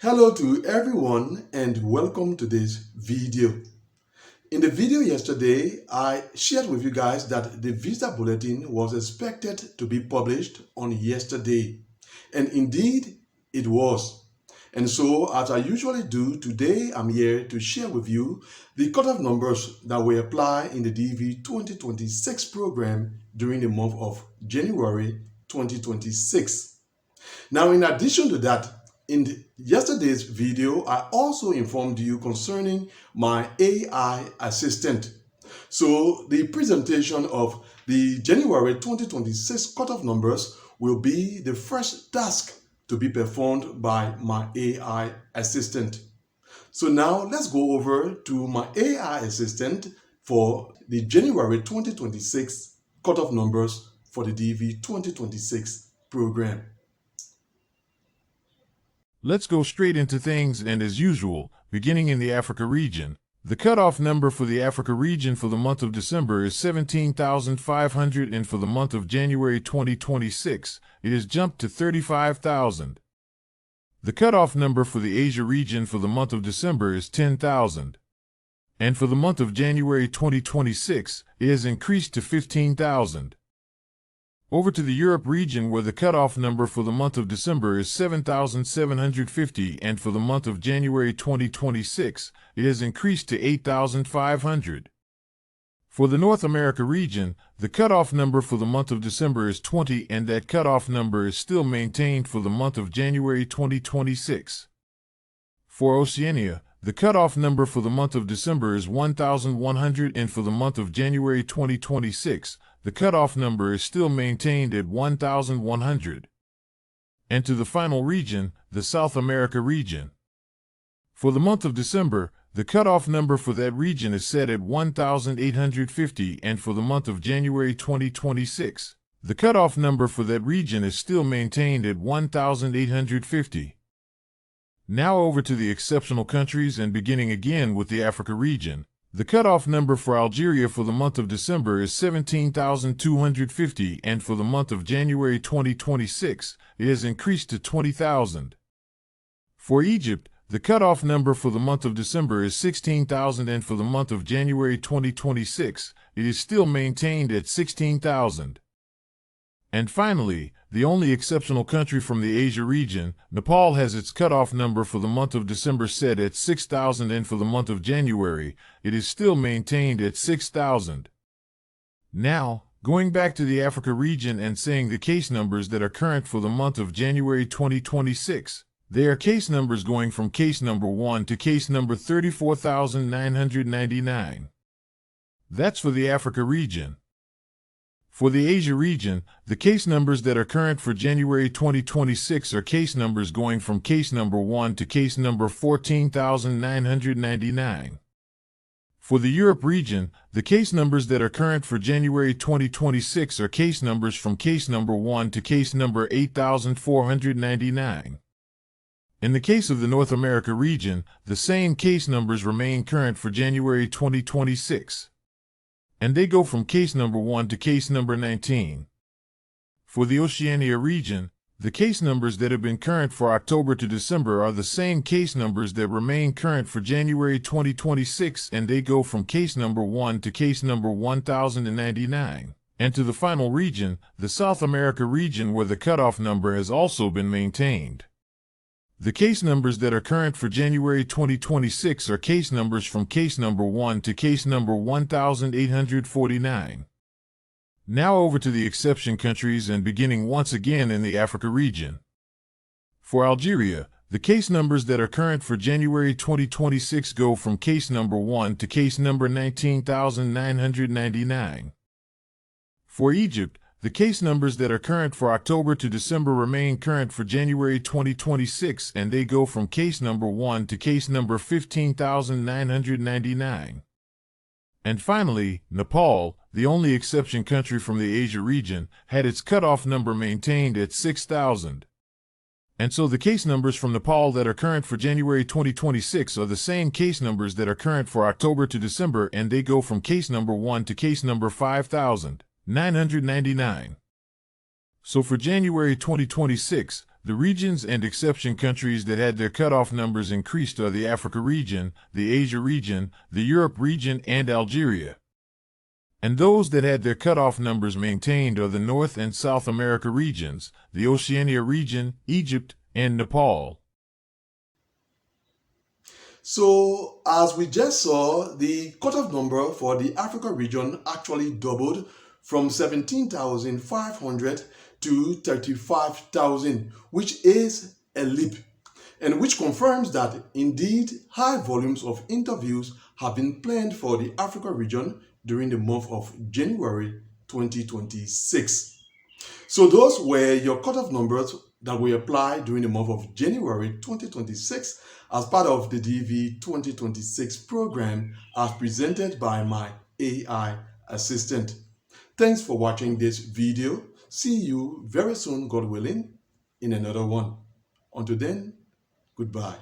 Hello to everyone and welcome to this video. In the video yesterday, I shared with you guys that the visa bulletin was expected to be published on yesterday. And indeed, it was. And so, as I usually do, today I'm here to share with you the cutoff numbers that will apply in the DV 2026 program during the month of January 2026. Now, in addition to that, in yesterday's video, I also informed you concerning my AI assistant. So the presentation of the January 2026 cutoff numbers will be the first task to be performed by my AI assistant. So now let's go over to my AI assistant for the January 2026 cutoff numbers for the DV 2026 program. Let's go straight into things, and as usual, beginning in the Africa region. The cutoff number for the Africa region for the month of December is 17,500, and for the month of January 2026, it has jumped to 35,000. The cutoff number for the Asia region for the month of December is 10,000. And for the month of January 2026, it has increased to 15,000. Over to the Europe region, where the cutoff number for the month of December is 7,750, and for the month of January 2026, it has increased to 8,500. For the North America region, the cutoff number for the month of December is 20, and that cutoff number is still maintained for the month of January 2026. For Oceania, the cutoff number for the month of December is 1,100, and for the month of January 2026, the cutoff number is still maintained at 1,100. And to the final region, the South America region. For the month of December, the cutoff number for that region is set at 1,850, and for the month of January 2026, the cutoff number for that region is still maintained at 1,850. Now over to the exceptional countries, and beginning again with the Africa region. The cutoff number for Algeria for the month of December is 17,250, and for the month of January 2026, it has increased to 20,000. For Egypt, the cutoff number for the month of December is 16,000, and for the month of January 2026, it is still maintained at 16,000. And finally, the only exceptional country from the Asia region, Nepal, has its cutoff number for the month of December set at 6,000, and for the month of January, it is still maintained at 6,000. Now, going back to the Africa region and saying the case numbers that are current for the month of January 2026, they are case numbers going from case number 1 to case number 34,999. That's for the Africa region. For the Asia region, the case numbers that are current for January 2026 are case numbers going from case number 1 to case number 14,999. For the Europe region, the case numbers that are current for January 2026 are case numbers from case number 1 to case number 8,499. In the case of the North America region, the same case numbers remain current for January 2026. And they go from case number 1 to case number 19. For the Oceania region, the case numbers that have been current for October to December are the same case numbers that remain current for January 2026, and they go from case number 1 to case number 1,099. And to the final region, the South America region, where the cutoff number has also been maintained. The case numbers that are current for January 2026 are case numbers from case number 1 to case number 1,849. Now over to the exception countries, and beginning once again in the Africa region. For Algeria, the case numbers that are current for January 2026 go from case number 1 to case number 19,999. For Egypt, the case numbers that are current for October to December remain current for January 2026, and they go from case number 1 to case number 15,999. And finally, Nepal, the only exception country from the Asia region, had its cutoff number maintained at 6,000. And so the case numbers from Nepal that are current for January 2026 are the same case numbers that are current for October to December, and they go from case number 1 to case number 5,999. So for January 2026, The regions and exception countries that had their cutoff numbers increased are the Africa region, the Asia region, the Europe region, and Algeria. And those that had their cutoff numbers maintained are the North and South America regions, the Oceania region, Egypt, and Nepal. So, as we just saw, the cutoff number for the Africa region actually doubled from 17,500 to 35,000, which is a leap, and which confirms that indeed high volumes of interviews have been planned for the Africa region during the month of January 2026. So those were your cutoff numbers that we applied during the month of January 2026 as part of the DV 2026 program as presented by my AI assistant. Thanks for watching this video. See you very soon, God willing, in another one. Until then, goodbye.